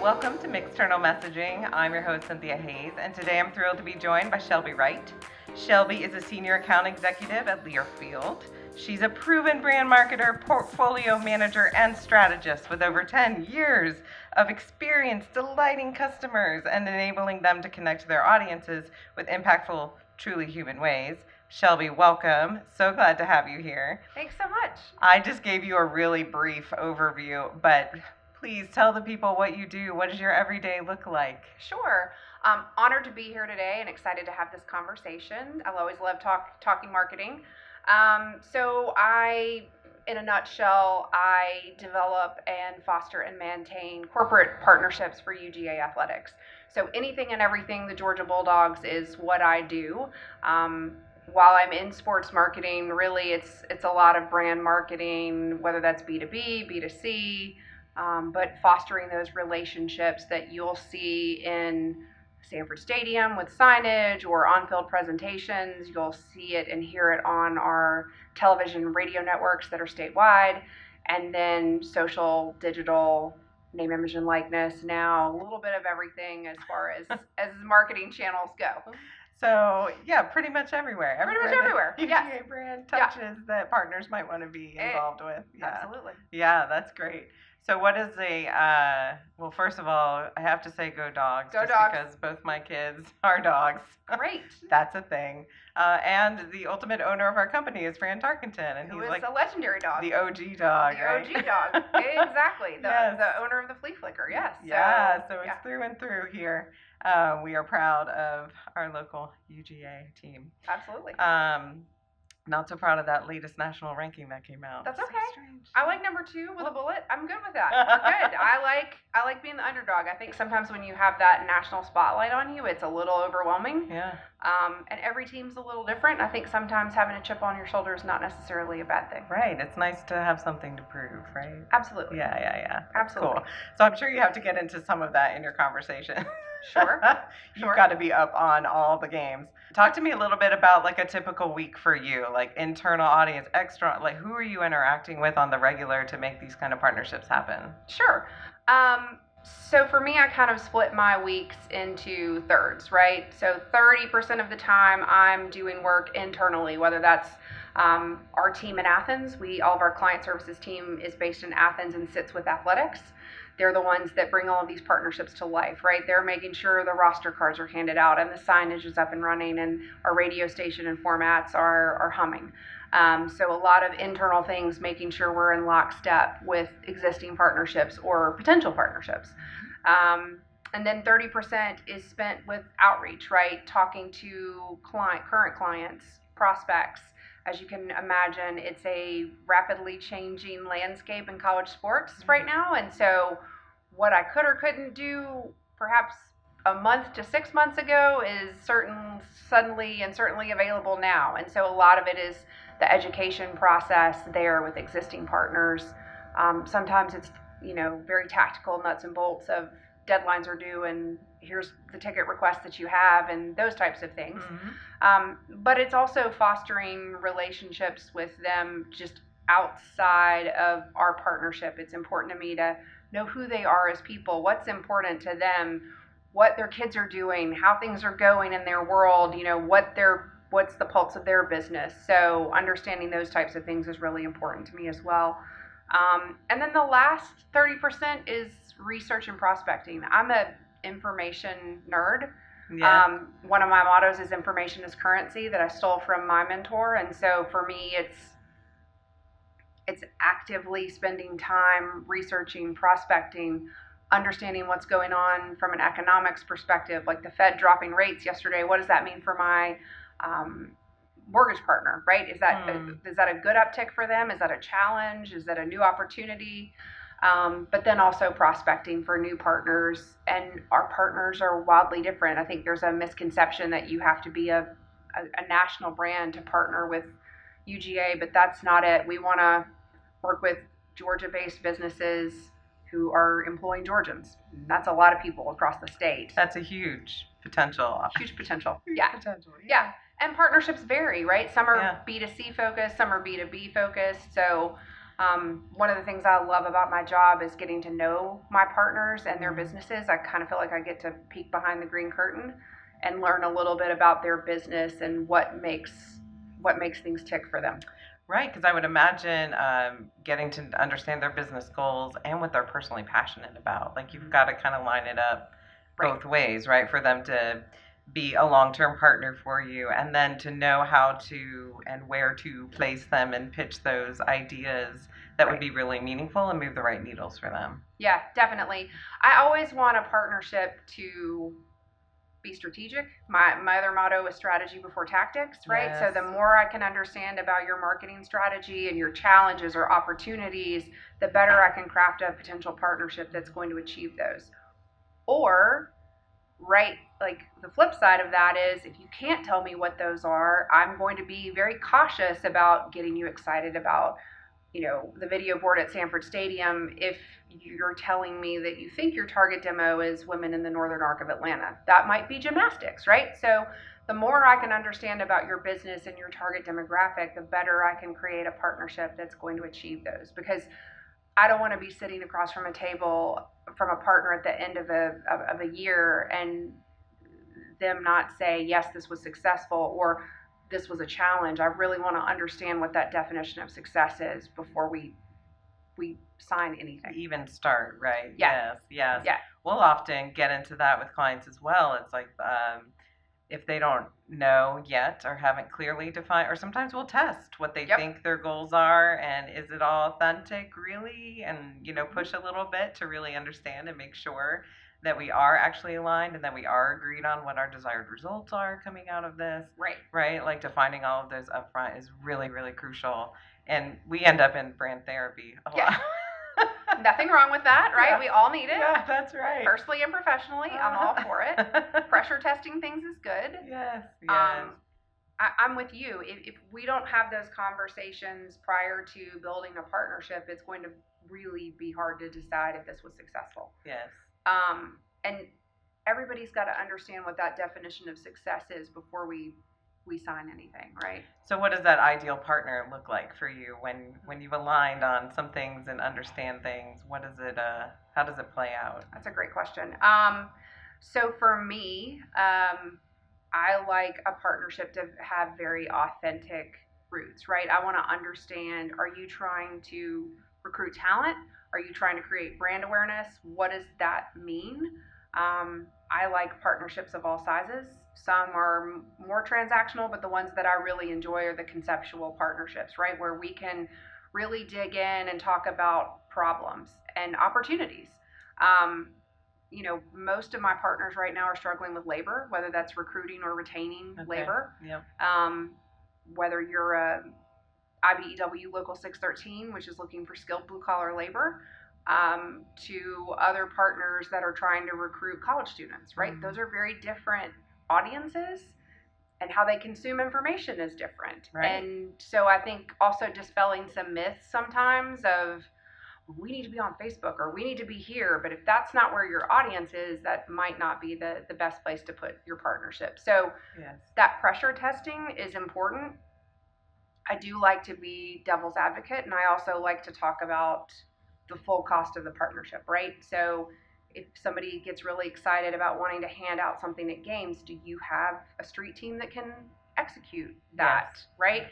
Welcome to Mixeternal Messaging. I'm your host, Cynthia Hayes, and today I'm thrilled to be joined by Shelby Wright. Shelby is a senior account executive at Learfield. She's a proven brand marketer, portfolio manager, and strategist with over 10 years of experience delighting customers and enabling them to connect to their audiences with impactful, truly human ways. Shelby, welcome. So glad to have you here. Thanks so much. I just gave you a really brief overview, but please tell the people what you do. What does your everyday look like? Sure. Honored to be here today and excited to have this conversation. I'll always love talking marketing. In a nutshell, I develop and foster and maintain corporate partnerships for UGA Athletics. So anything and everything the Georgia Bulldogs is what I do. While I'm in sports marketing, really it's a lot of brand marketing, whether that's B2B, B2C, but fostering those relationships that you'll see in Sanford Stadium with signage or on-field presentations. You'll see it and hear it on our television and radio networks that are statewide, and then social, digital, name, image, and likeness. Now, a little bit of everything as far as marketing channels go. So, yeah, pretty much everywhere. Pretty much everywhere. UGA Yes. brand touches that partners might want to be involved with. Yeah. Absolutely. Yeah, that's great. So what is well, first of all, I have to say go dogs. Go just dogs. Because both my kids are dogs. Great. That's a thing. And the ultimate owner of our company is Fran Tarkenton. And Who he's is like a legendary dog. the OG dog, The right? OG dog. Exactly. Yes. The owner of the flea flicker. Yes. So it's through and through here. We are proud of our local UGA team. Absolutely. Not so proud of that latest national ranking that came out. That's So okay. strange. I like number 2 with a bullet. I'm good with that. We're good. I like being the underdog. I think sometimes when you have that national spotlight on you, it's a little overwhelming. Yeah. And every team's a little different. I think sometimes having a chip on your shoulder is not necessarily a bad thing. Right. It's nice to have something to prove, right? Absolutely. Yeah. Absolutely. Cool. So I'm sure you have to get into some of that in your conversation. Sure. You've got to be up on all the games. Talk to me a little bit about like a typical week for you, like internal audience, external, like who are you interacting with on the regular to make these kind of partnerships happen? Sure. So for me, I kind of split my weeks into thirds, right? So 30% of the time I'm doing work internally, whether that's our team in Athens. All of our client services team is based in Athens and sits with athletics. They're the ones that bring all of these partnerships to life, right? They're making sure the roster cards are handed out and the signage is up and running and our radio station and formats are humming. So a lot of internal things, making sure we're in lockstep with existing partnerships or potential partnerships. And then 30% is spent with outreach, right? Talking to current clients, prospects. As you can imagine, it's a rapidly changing landscape in college sports right now. And so what I could or couldn't do perhaps a month to 6 months ago is certainly available now. And so a lot of it is the education process there with existing partners. Sometimes it's, very tactical nuts and bolts of deadlines are due and here's the ticket request that you have and those types of things. Mm-hmm. But it's also fostering relationships with them just outside of our partnership. It's important to me to know who they are as people, what's important to them, what their kids are doing, how things are going in their world, what's the pulse of their business. So understanding those types of things is really important to me as well. And then the last 30% is research and prospecting. I'm an information nerd. Yeah. One of my mottos is information is currency that I stole from my mentor. And so for me, it's actively spending time researching, prospecting, understanding what's going on from an economics perspective, like the Fed dropping rates yesterday. What does that mean for my mortgage partner, right? Is that a good uptick for them? Is that a challenge? Is that a new opportunity? But then also prospecting for new partners, and our partners are wildly different. I think there's a misconception that you have to be a national brand to partner with UGA, but that's not it. We want to work with Georgia-based businesses who are employing Georgians. That's a lot of people across the state. That's a huge potential. Huge potential. Huge Yeah. potential. Yeah. And partnerships vary, right? Some are B2C focused, some are B2B focused. So One of the things I love about my job is getting to know my partners and their businesses. I kind of feel like I get to peek behind the green curtain and learn a little bit about their business and what makes things tick for them. Right, because I would imagine getting to understand their business goals and what they're personally passionate about. Like you've got to kind of line it up both ways, right? For them to be a long-term partner for you, and then to know how to and where to place them and pitch those ideas that would be really meaningful and move the right needles for them. Yeah, definitely. I always want a partnership to be strategic. My other motto is strategy before tactics, right? Yes. So the more I can understand about your marketing strategy and your challenges or opportunities, the better I can craft a potential partnership that's going to achieve those. Or, right, like the flip side of that is if you can't tell me what those are, I'm going to be very cautious about getting you excited about the video board at Sanford Stadium if you're telling me that you think your target demo is women in the northern arc of Atlanta. That might be gymnastics, right? So the more I can understand about your business and your target demographic, the better I can create a partnership that's going to achieve those. Because I don't want to be sitting across from a table from a partner at the end of a year and them not say, yes, this was successful, or this was a challenge. I really want to understand what that definition of success is before we sign anything. Even start, right? Yeah. Yes. Yeah. We'll often get into that with clients as well. It's like if they don't know yet or haven't clearly defined, or sometimes we'll test what they think their goals are and is it all authentic really, and push a little bit to really understand and make sure that we are actually aligned and that we are agreed on what our desired results are coming out of this. Right? Like defining all of those upfront is really, really crucial. And we end up in brand therapy a lot. Nothing wrong with that, right? Yeah. We all need it. Yeah, that's right. Personally and professionally, I'm all for it. Pressure testing things is good. Yes. I'm with you. If we don't have those conversations prior to building a partnership, it's going to really be hard to decide if this was successful. Yes. And everybody's got to understand what that definition of success is before we sign anything, right? So what does that ideal partner look like for you when you've aligned on some things and understand things? What does it how does it play out? That's a great question. So for me, I like a partnership to have very authentic roots, right? I want to understand, are you trying to recruit talent? Are you trying to create brand awareness? What does that mean? I like partnerships of all sizes. Some are more transactional, but the ones that I really enjoy are the conceptual partnerships, right? Where we can really dig in and talk about problems and opportunities. Most of my partners right now are struggling with labor, whether that's recruiting or retaining labor. Yep. Whether you're a IBEW Local 613, which is looking for skilled blue-collar labor, to other partners that are trying to recruit college students, right? Mm-hmm. Those are very different audiences, and how they consume information is different. Right. And so I think also dispelling some myths sometimes of, we need to be on Facebook or we need to be here, but if that's not where your audience is, that might not be the best place to put your partnership. So that pressure testing is important. I do like to be devil's advocate, and I also like to talk about the full cost of the partnership, right? So if somebody gets really excited about wanting to hand out something at games, do you have a street team that can execute that, right?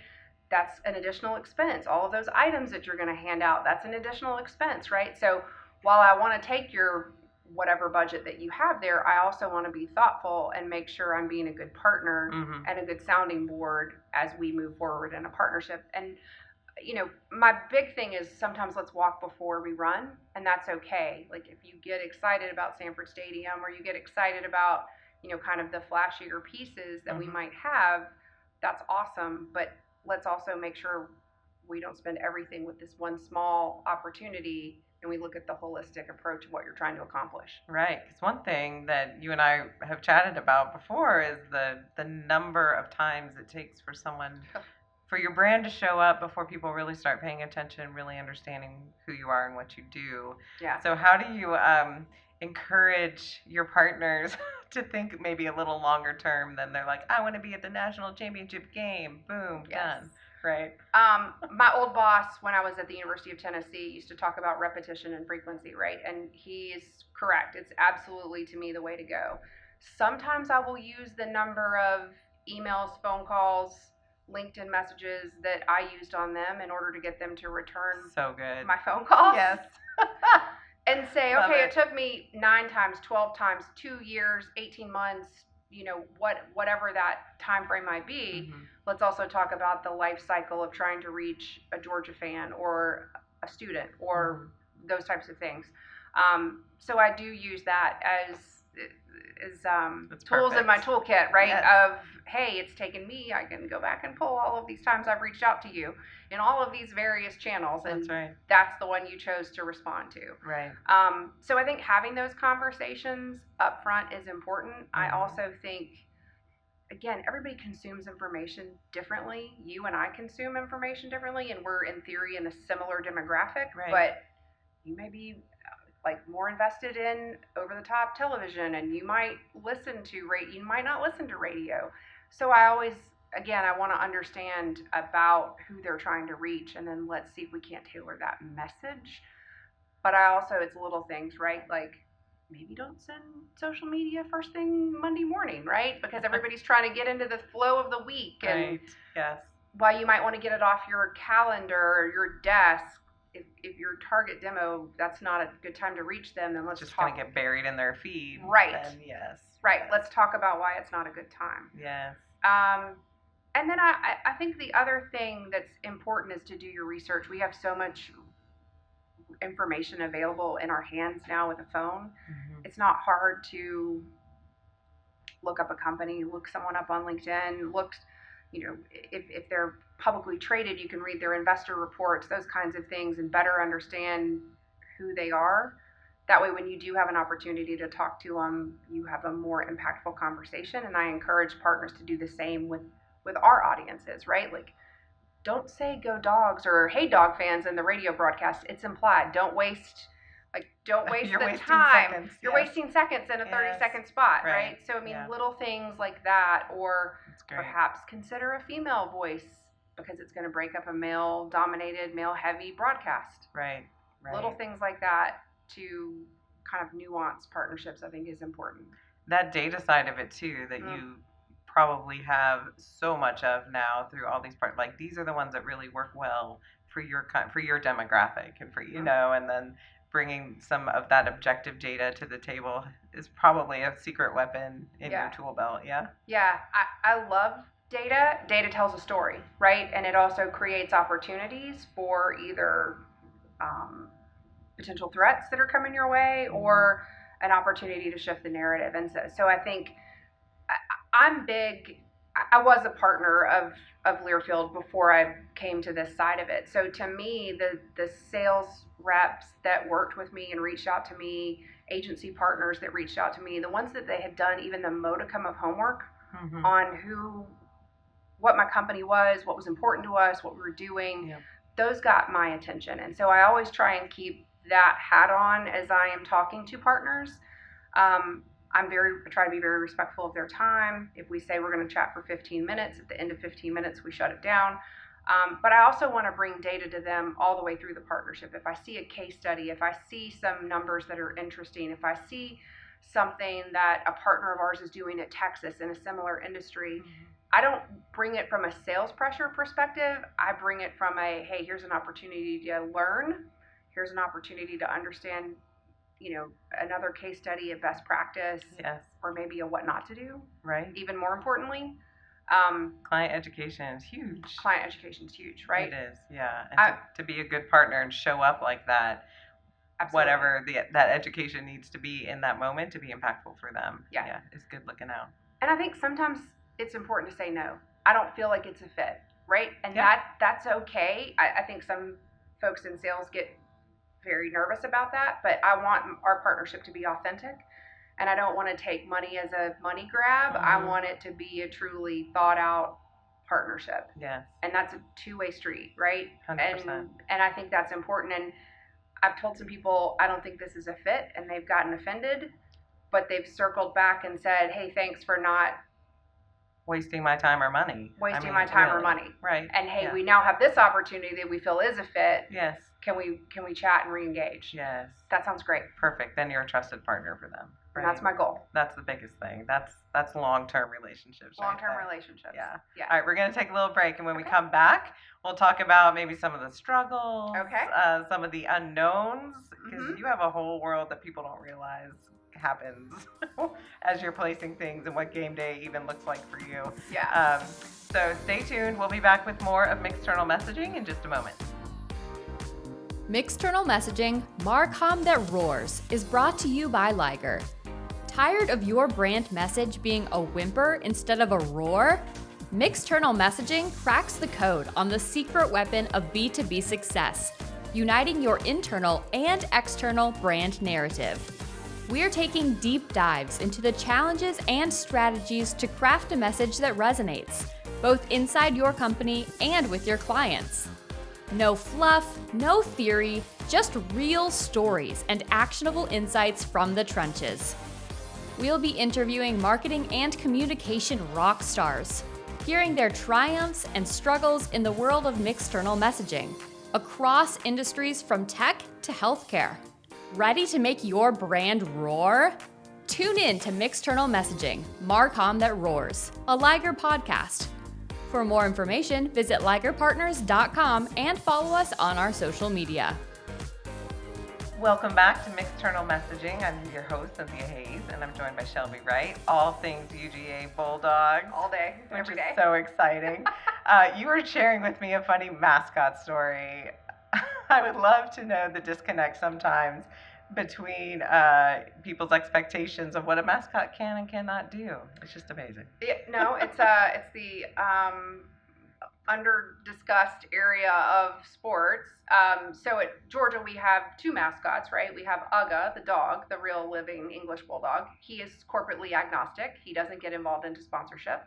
That's an additional expense. All of those items that you're going to hand out, that's an additional expense, right? So while I want to take your whatever budget that you have there, I also want to be thoughtful and make sure I'm being a good partner and a good sounding board as we move forward in a partnership. And my big thing is sometimes let's walk before we run, and that's okay. Like if you get excited about Sanford Stadium, or you get excited about kind of the flashier pieces that we might have, that's awesome, but let's also make sure we don't spend everything with this one small opportunity, and we look at the holistic approach of what you're trying to accomplish. Right. Because one thing that you and I have chatted about before is the number of times it takes for someone, for your brand to show up before people really start paying attention, really understanding who you are and what you do. Yeah. So how do you encourage your partners to think maybe a little longer term than they're like, I want to be at the national championship game, boom, done. Right. My old boss, when I was at the University of Tennessee, used to talk about repetition and frequency, right? And he's correct. It's absolutely, to me, the way to go. Sometimes I will use the number of emails, phone calls, LinkedIn messages that I used on them in order to get them to return So good. my phone calls. Yes. And say, Love okay, it. it took me 9 times, 12 times, 2 years, 18 months, whatever that time frame might be. Mhm. Let's also talk about the life cycle of trying to reach a Georgia fan or a student or those types of things. So I do use that as tools in my toolkit, right? Yes. Of, hey, it's taken me, I can go back and pull all of these times I've reached out to you in all of these various channels, and That's right. that's the one you chose to respond to. Right. So I think having those conversations up front is important. I also think, again, everybody consumes information differently. You and I consume information differently, and we're in theory in a similar demographic, Right. but you may be like more invested in over-the-top television, and you might you might not listen to radio. So I always, again, I want to understand about who they're trying to reach, and then let's see if we can't tailor that message. But I also, it's little things, right? Like, maybe don't send social media first thing Monday morning, right? Because everybody's trying to get into the flow of the week. And Right. Yes. while you might want to get it off your calendar or your desk, if your target demo, that's not a good time to reach them, then let's just talk. Gonna get buried in their feed. Right. Then yes. Right. Let's talk about why it's not a good time. Yes. And then I think the other thing that's important is to do your research. We have so much information available in our hands now with a phone. It's not hard to look up a company, look someone up on LinkedIn, if they're publicly traded, you can read their investor reports, those kinds of things, and better understand who they are. That way, when you do have an opportunity to talk to them, you have a more impactful conversation. And I encourage partners to do the same with our audiences, right? Like, don't say "Go Dogs" or "Hey Dog fans" in the radio broadcast. It's implied. Don't waste the time. Seconds, You're yes. wasting seconds in a 30-second spot, right? So I mean, little things like that, or perhaps consider a female voice because it's going to break up a male-dominated, male-heavy broadcast. Right. Little things like that to kind of nuance partnerships, I think, is important. That data side of it too, that you probably have so much of now through all these parts. Like, these are the ones that really work well for your demographic and for and then bringing some of that objective data to the table is probably a secret weapon in your tool belt. Yeah, I love data. Data tells a story, right? And it also creates opportunities for either potential threats that are coming your way or an opportunity to shift the narrative. And so I think I'm big. I was a partner of Learfield before I came to this side of it. So to me, the sales reps that worked with me and reached out to me, agency partners that reached out to me, the ones that they had done even the modicum of homework on what my company was, what was important to us, what we were doing, those got my attention. And so I always try and keep that hat on as I am talking to partners. I try to be very respectful of their time. If we say we're going to chat for 15 minutes, at the end of 15 minutes, we shut it down. But I also want to bring data to them all the way through the partnership. If I see a case study, if I see some numbers that are interesting, if I see something that a partner of ours is doing at Texas in a similar industry, I don't bring it from a sales pressure perspective. I bring it from hey, here's an opportunity to learn. Here's an opportunity to understand another case study, a best practice, or maybe a what not to do. Right. Even more importantly, client education is huge. Client education is huge, right? It is, yeah. And to be a good partner and show up like that, whatever that education needs to be in that moment to be impactful for them. Yeah, is good looking out. And I think sometimes it's important to say no. I don't feel like it's a fit, right? And that's okay. I think some folks in sales get very nervous about that, but I want our partnership to be authentic, and I don't want to take money as a money grab. I want it to be a truly thought out partnership. Yes. And that's a two-way street, right? 100%. And I think that's important. And I've told some people I don't think this is a fit, and they've gotten offended, but they've circled back and said, hey, thanks for not wasting my time or money. Wasting my time or money. Right. And hey, we now have this opportunity that we feel is a fit. Yes. Can we chat and re-engage? Yes. That sounds great. Perfect. Then you're a trusted partner for them. Right? And that's my goal. That's the biggest thing. That's long-term relationships. Long-term relationships. Yeah. Yeah. All right, we're going to take a little break, and when we come back, we'll talk about maybe some of the struggles, some of the unknowns, because you have a whole world that people don't realize happens as you're placing things and what game day even looks like for you. Yeah. So stay tuned. We'll be back with more of Mixeternal Messaging in just a moment. Mixeternal Messaging, Marcom that roars, is brought to you by Liger. Tired of your brand message being a whimper instead of a roar? Mixeternal Messaging cracks the code on the secret weapon of B2B success, uniting your internal and external brand narrative. We are taking deep dives into the challenges and strategies to craft a message that resonates, both inside your company and with your clients. No fluff, no theory, just real stories and actionable insights from the trenches. We'll be interviewing marketing and communication rock stars, hearing their triumphs and struggles in the world of mixeternal messaging, across industries from tech to healthcare. Ready to make your brand roar? Tune in to Mixeternal Messaging, Marcom that roars, a Liger podcast. For more information, visit ligerpartners.com and follow us on our social media. Welcome back to Mixeternal Messaging. I'm your host, Cynthia Hayes, and I'm joined by Shelby Wright. All things UGA Bulldogs. All day, every day. So exciting. You were sharing with me a funny mascot story. I would love to know the disconnect sometimes between people's expectations of what a mascot can and cannot do. It's just amazing. Yeah, no, it's the under-discussed area of sports. So at Georgia, we have two mascots, right? We have UGA, the dog, the real living English bulldog. He is corporately agnostic. He doesn't get involved into sponsorship.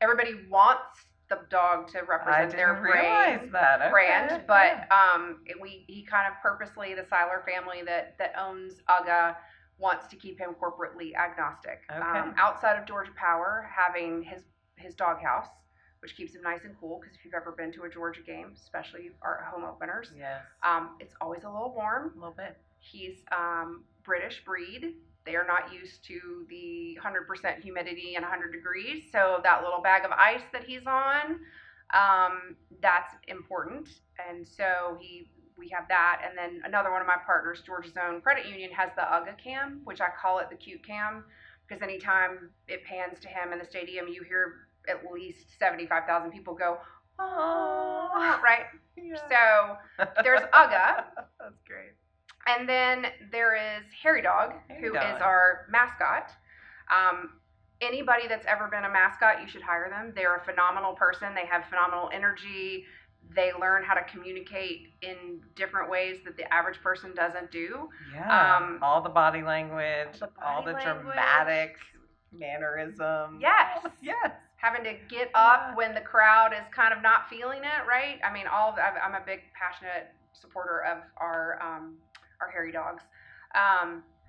Everybody wants the dog to represent their brand, but he kind of purposely, the Seiler family that owns UGA wants to keep him corporately agnostic. Okay. Outside of Georgia Power, having his doghouse, which keeps him nice and cool, because if you've ever been to a Georgia game, especially our home openers, yes, it's always a little warm. A little bit. He's British breed. They are not used to the 100% humidity and 100 degrees, so that little bag of ice that he's on, that's important. And so we have that. And then another one of my partners, Georgia's Own Credit Union, has the UGA cam, which I call it the cute cam, because anytime it pans to him in the stadium, you hear at least 75,000 people go, oh, right? Yeah. So there's UGA. That's great. And then there is Harry Dog, who is our mascot. Anybody that's ever been a mascot, you should hire them. They're a phenomenal person. They have phenomenal energy. They learn how to communicate in different ways that the average person doesn't do. Yeah. All the body language, all the dramatic mannerisms. Yes. Yes. Having to get up when the crowd is kind of not feeling it, right? I mean, I'm a big, passionate supporter of our Harry Dogs.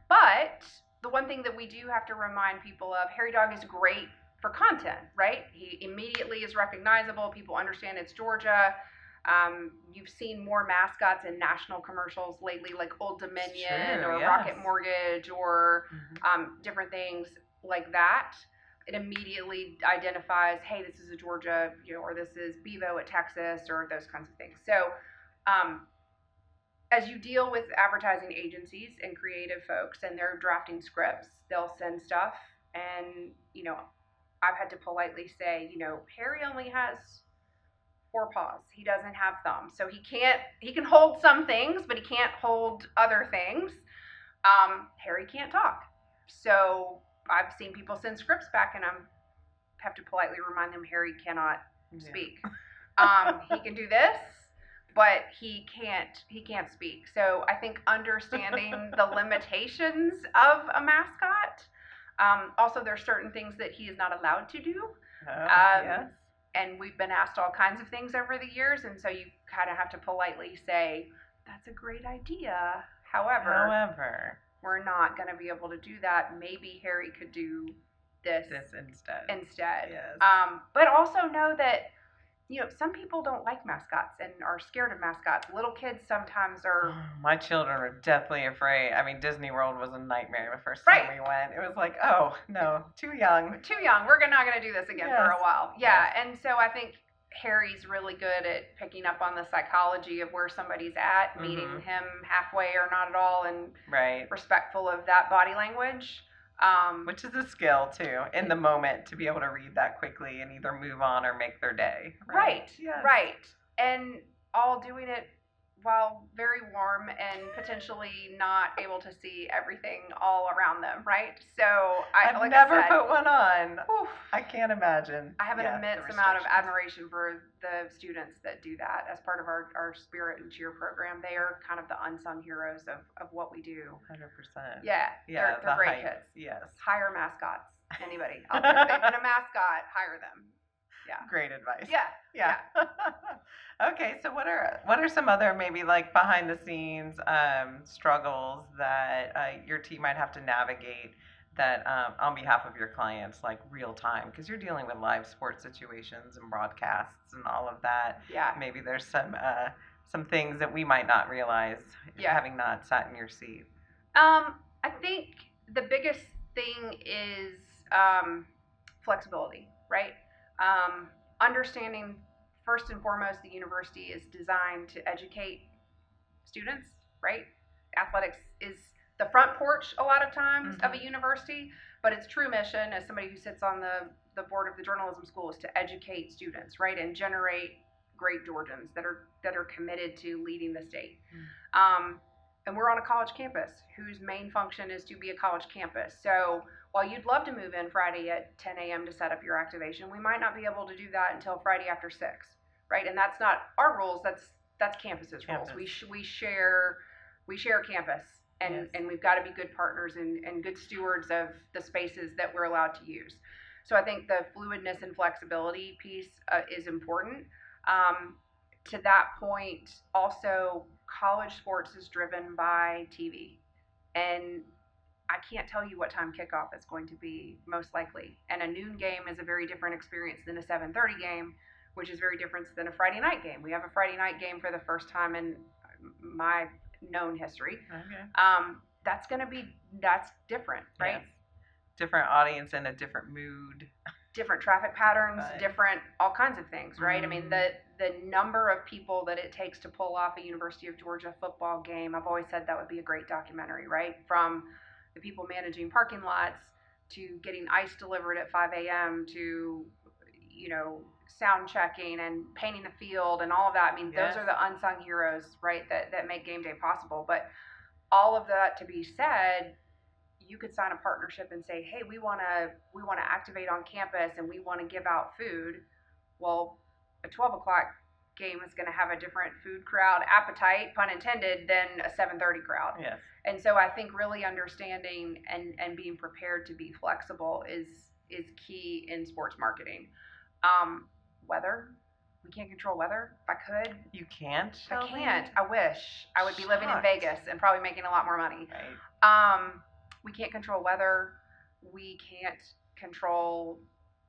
But the one thing that we do have to remind people of, Harry Dog is great for content, right? He immediately is recognizable. People understand it's Georgia. You've seen more mascots in national commercials lately, like Old Dominion or Rocket Mortgage or different things like that. It immediately identifies, hey, this is a Georgia, or this is Bevo at Texas, or those kinds of things. So as you deal with advertising agencies and creative folks and they're drafting scripts, they'll send stuff. And, I've had to politely say, Harry only has 4 paws. He doesn't have thumbs. So he can hold some things, but he can't hold other things. Harry can't talk. So I've seen people send scripts back and I have to politely remind them Harry cannot speak. He can do this, but he can't speak. So I think understanding the limitations of a mascot. Also, there's certain things that he is not allowed to do. Yes. And we've been asked all kinds of things over the years, and so you kind of have to politely say, that's a great idea. However, we're not going to be able to do that. Maybe Harry could do this instead. Yes. But also know that, some people don't like mascots and are scared of mascots. Little kids sometimes are. My children were deathly afraid. I mean, Disney World was a nightmare the first Right. time we went. It was like, oh, no, too young. Too young. We're not going to do this again for a while. Yeah. Yes. And so I think Harry's really good at picking up on the psychology of where somebody's at, meeting him halfway or not at all, and respectful of that body language. Which is a skill too, in the moment, to be able to read that quickly and either move on or make their day. Right. Yes. Right. And all doing it while very warm and potentially not able to see everything all around them, right? So I've never put one on. Oof, I can't imagine. I have an immense amount of admiration for the students that do that as part of our spirit and cheer program. They are kind of the unsung heroes of what we do. 100%. Yeah, they're great kids. Yes. Hire mascots. Anybody out there? If they've been a mascot, hire them. Yeah. Great advice. Yeah. Okay, so what are some other maybe like behind the scenes struggles that your team might have to navigate that on behalf of your clients, like real time, because you're dealing with live sports situations and broadcasts and all of that. Yeah. Maybe there's some things that we might not realize having not sat in your seat. I think the biggest thing is flexibility, right? Understanding first and foremost, the university is designed to educate students, right? Athletics is the front porch a lot of times of a university, but its true mission as somebody who sits on the board of the journalism school is to educate students, right? And generate great Georgians that are committed to leading the state. And we're on a college campus whose main function is to be a college campus. So while you'd love to move in Friday at 10 a.m. to set up your activation, we might not be able to do that until Friday after 6, right? And that's not our rules. That's campus's rules. We share campus, and we've got to be good partners and good stewards of the spaces that we're allowed to use. So I think the fluidness and flexibility piece is important. To that point, also, college sports is driven by TV. And I can't tell you what time kickoff is going to be, most likely. And a noon game is a very different experience than a 7:30 game, which is very different than a Friday night game. We have a Friday night game for the first time in my known history. Okay. That's different, right? Yes. Different audience and a different mood. Different traffic patterns, different all kinds of things, right? I mean, the number of people that it takes to pull off a University of Georgia football game, I've always said that would be a great documentary, right? From the people managing parking lots to getting ice delivered at 5 a.m. to, sound checking and painting the field and all of that. I mean, those are the unsung heroes, right, that make game day possible. But all of that to be said, you could sign a partnership and say, hey, we want to activate on campus and we want to give out food. Well, a 12 o'clock game is going to have a different food crowd appetite, pun intended, than a 7:30 crowd. Yes. And so I think really understanding and being prepared to be flexible is key in sports marketing. Weather. We can't control weather. If I could. You can't, Shelby? I can't. I wish. I would be living in Vegas and probably making a lot more money. Right. We can't control weather. We can't control,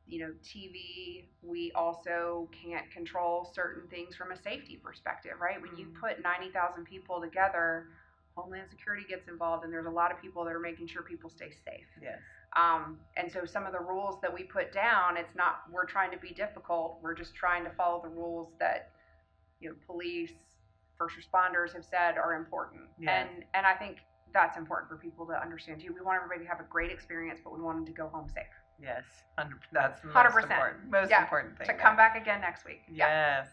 TV. We also can't control certain things from a safety perspective, right? When you put 90,000 people together, Homeland Security gets involved, and there's a lot of people that are making sure people stay safe. Yes. And so some of the rules that we put down, it's not we're trying to be difficult. We're just trying to follow the rules that, police, first responders have said are important. Yes. And I think that's important for people to understand too. We want everybody to have a great experience, but we want them to go home safe. Yes, that's the 100%. most important thing. To come back again next week. Yes,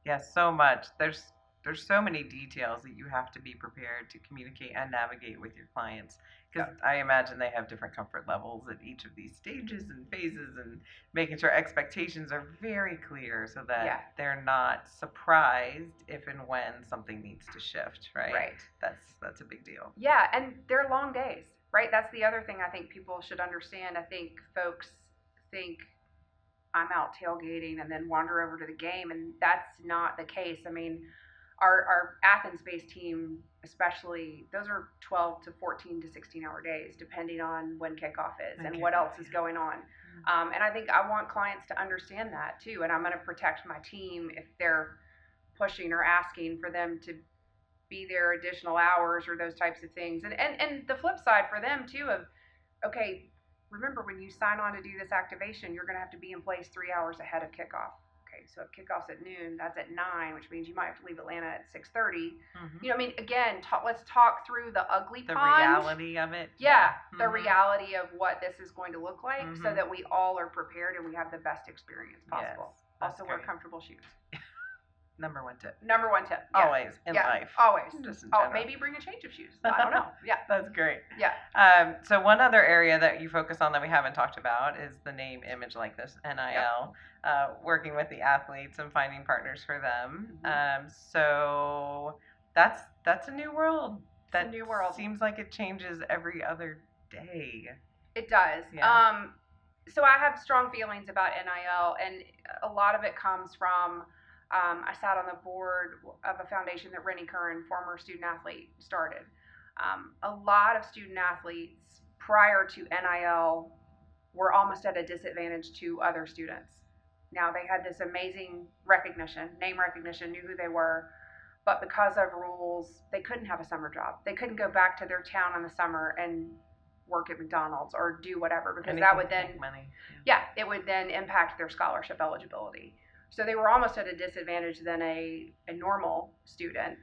yes, so much. There's so many details that you have to be prepared to communicate and navigate with your clients, because I imagine they have different comfort levels at each of these stages and phases, and making sure expectations are very clear so that they're not surprised if and when something needs to shift, right? Right. That's a big deal. Yeah, and they're long days, right? That's the other thing I think people should understand. I think folks think I'm out tailgating and then wander over to the game, and that's not the case. I mean, our Athens-based team especially those are 12 to 14 to 16-hour days, depending on when kickoff is and Okay. what else is going on. And I think I want clients to understand that too. And I'm going to protect my team if they're pushing or asking for them to be there additional hours or those types of things. And the flip side for them too of, okay, remember when you sign on to do this activation, you're going to have to be in place 3 hours ahead of kickoff. Okay, so if kickoff's at noon, that's at 9, which means you might have to leave Atlanta at 6:30. You know, I mean, again, let's talk through the ugly The pond. reality of it. Yeah, the reality of what this is going to look like, so that we all are prepared and we have the best experience possible. Yes, Also, wear great. comfortable shoes. Number one tip. Number one tip. Yeah. Always in life. Always. Just in Oh, general. maybe bring a change of shoes. I don't know. Yeah. That's great. Yeah. So one other area that you focus on that we haven't talked about is the name, image, likeness, NIL, working with the athletes and finding partners for them. So that's a new world. It's a new world. Seems like it changes every other day. It does. Yeah. So I have strong feelings about NIL, and a lot of it comes from I sat on the board of a foundation that Rennie Curran, former student athlete, started. A lot of student athletes prior to NIL were almost at a disadvantage to other students. Now they had this amazing recognition, name recognition, knew who they were, but because of rules, they couldn't have a summer job. They couldn't go back to their town in the summer and work at McDonald's or do whatever, because that would then, money. it would then impact their scholarship eligibility. So they were almost at a disadvantage than a normal student.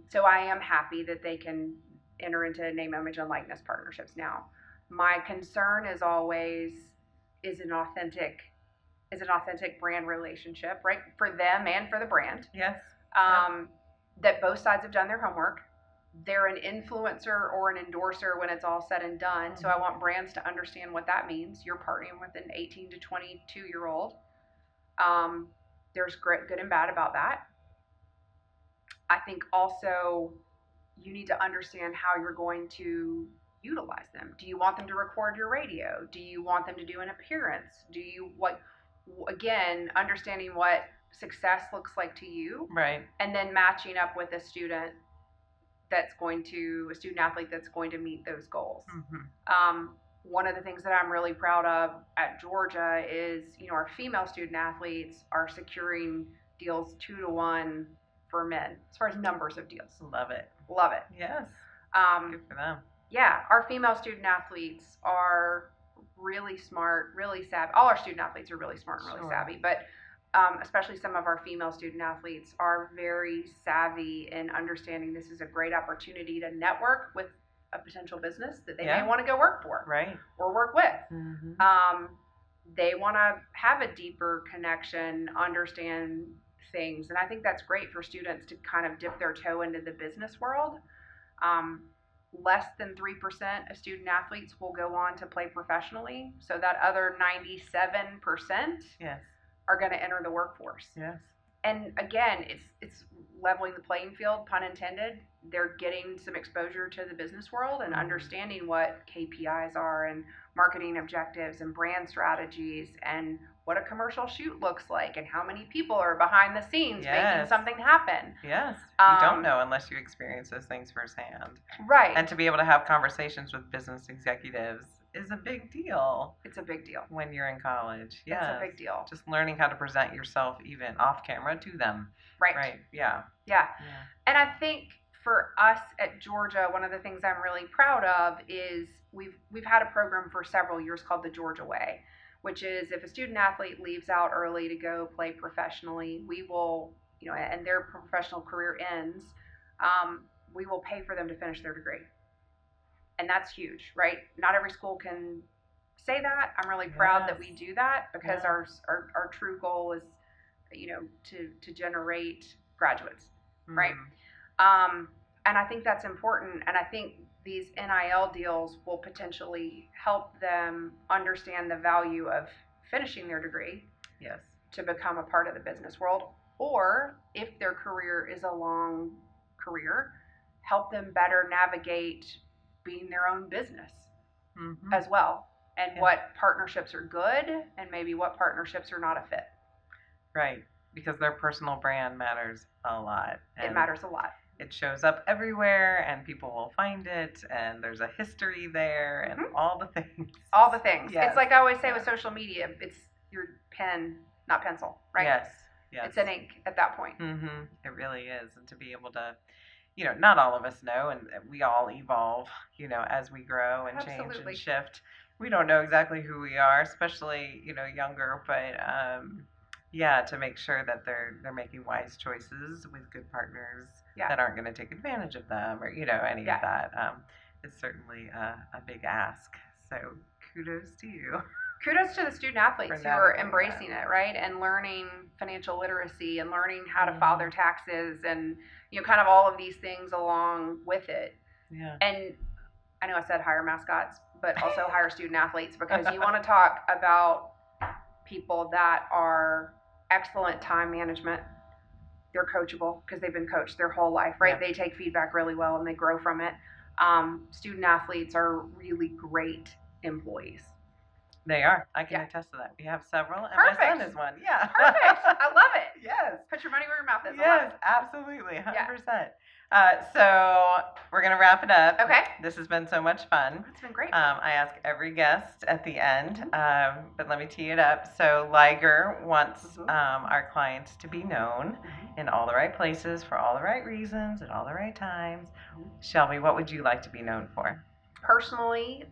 So I am happy that they can enter into name, image, and likeness partnerships now. My concern is always, is an authentic brand relationship, right? For them and for the brand. Yes. That both sides have done their homework. They're an influencer or an endorser when it's all said and done. So I want brands to understand what that means. You're partnering with an 18 to 22-year-old. There's good and bad about that. I think also you need to understand how you're going to utilize them. Do you want them to record your radio? Do you want them to do an appearance? Do you, again, understanding what success looks like to you, right? And then matching up with a student athlete that's going to meet those goals. One of the things that I'm really proud of at Georgia is, our female student athletes are securing deals 2-to-1 for men, as far as numbers of deals. Love it. Love it. Yes. Good for them. Yeah, our female student athletes are really smart, really savvy. All our student athletes are really smart and really savvy, but especially some of our female student athletes are very savvy in understanding this is a great opportunity to network with a potential business that they may want to go work for, right, or work with. They want to have a deeper connection, understand things, and I think that's great for students to kind of dip their toe into the business world. Less than 3% of student athletes will go on to play professionally, so that other 97% are going to enter the workforce. Yes. And again, it's leveling the playing field, pun intended. They're getting some exposure to the business world and understanding what KPIs are and marketing objectives and brand strategies and what a commercial shoot looks like and how many people are behind the scenes making something happen. Yes. You don't know unless you experience those things firsthand. Right. And to be able to have conversations with business executives is a big deal. It's a big deal. When you're in college. Yeah. It's a big deal. Just learning how to present yourself even off camera to them. Right. Right. Yeah. And I think for us at Georgia, one of the things I'm really proud of is we've had a program for several years called the Georgia Way, which is if a student athlete leaves out early to go play professionally, we will, and their professional career ends, we will pay for them to finish their degree. And that's huge, right? Not every school can say that. I'm really proud that we do that because our true goal is, to generate graduates, right? And I think that's important. And I think these NIL deals will potentially help them understand the value of finishing their degree. Yes. To become a part of the business world. Or if their career is a long career, help them better navigate being their own business as well. And what partnerships are good and maybe what partnerships are not a fit. Right. Because their personal brand matters a lot. It matters a lot. it shows up everywhere and people will find it and there's a history there and all the things. All the things. Yes. It's like I always say with social media, it's your pen, not pencil, right? Yes. Yes. It's an ink at that point. It really is. And to be able to, not all of us know, and we all evolve, as we grow and change Absolutely. and shift. We don't know exactly who we are, especially, younger, but to make sure that they're making wise choices with good partners that aren't going to take advantage of them or, any of that. It's certainly a big ask. So kudos to you. Kudos to the student athletes who are embracing it, right? And learning financial literacy and learning how to file their taxes and, kind of all of these things along with it. Yeah. And I know I said hire mascots, but also hire student athletes, because you want to talk about people that are excellent time management. They're coachable because they've been coached their whole life, right? Yeah. They take feedback really well and they grow from it. Student athletes are really great employees. They are. I can attest to that. We have several, and Perfect. my son is one. Yeah. Perfect. I love it. Yes. Put your money where your mouth is. Yes, absolutely, 100%. So we're gonna wrap it up. Okay. This has been so much fun. It's been great. I ask every guest at the end, but let me tee it up. So Liger wants our clients to be known in all the right places for all the right reasons at all the right times. Shelby, what would you like to be known for? Personally,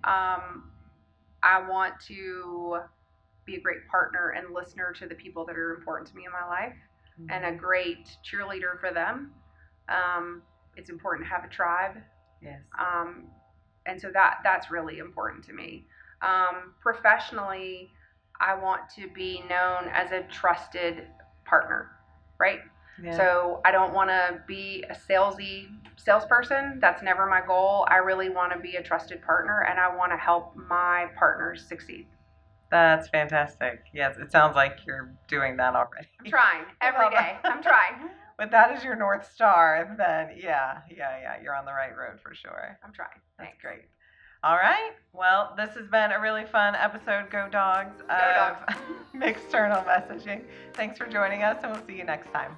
I want to be a great partner and listener to the people that are important to me in my life, and a great cheerleader for them. It's important to have a tribe. Yes. And so that's really important to me. Professionally, I want to be known as a trusted partner, right? Yeah. So I don't want to be a salesperson. That's never my goal. I really want to be a trusted partner, and I want to help my partners succeed. That's fantastic. Yes, it sounds like you're doing that already. I'm trying every day. I'm trying. But that is your North Star, then yeah, you're on the right road for sure. I'm trying. That's Thanks. great. All right. Well, this has been a really fun episode, Go Dogs, of Mixeternal Messaging. Thanks for joining us, and we'll see you next time.